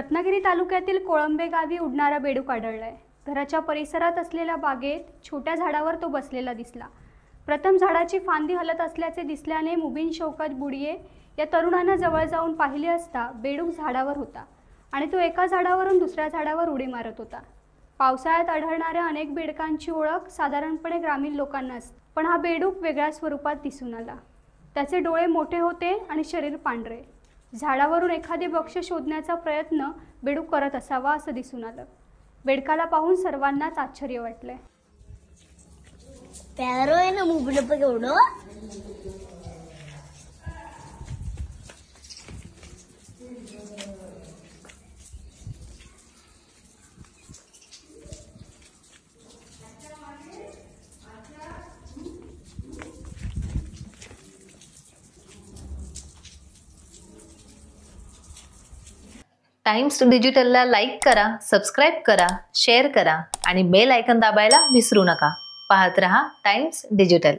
रत्नागिरी तालुक्यातील कोळंबे गावी उडणारा बेडूक आढळलाय। घराच्या परिसरात असलेल्या बागेत छोट्या झाडावर तो बसलेला दिसला। प्रथम झाडाची फांदी हलत असल्याचे दिसल्याने मुबीन शौकत बुडिये या तरुणांना जवळ जाऊन पाहिले असता बेडूक झाडावर होता आणि तो एका झाडावरून दुसऱ्या झाडावर उडी मारत होता। पावसाळ्यात आढळणाऱ्या अनेक बेडकांची ओळख साधारणपणे ग्रामीण लोकांना असते, पण हा बेडूक वेगळ्या स्वरूपात दिसून आला। त्याचे डोळे मोठे होते आणि शरीर पांढरे। झाडावरून एखादे भक्ष्य शोधण्याचा प्रयत्न बेडूक करत असावा असं दिसून आलं। बेडकाला पाहून सर्वांनाच आश्चर्य वाटले। प्यारो है ना मुबीन पे केवढं टाइम्स डिजिटलला लाईक करा, सबस्क्राईब करा, शेअर करा आणि बेल आयकॉन दाबायला विसरू नका। पाहत रहा टाइम्स डिजिटल।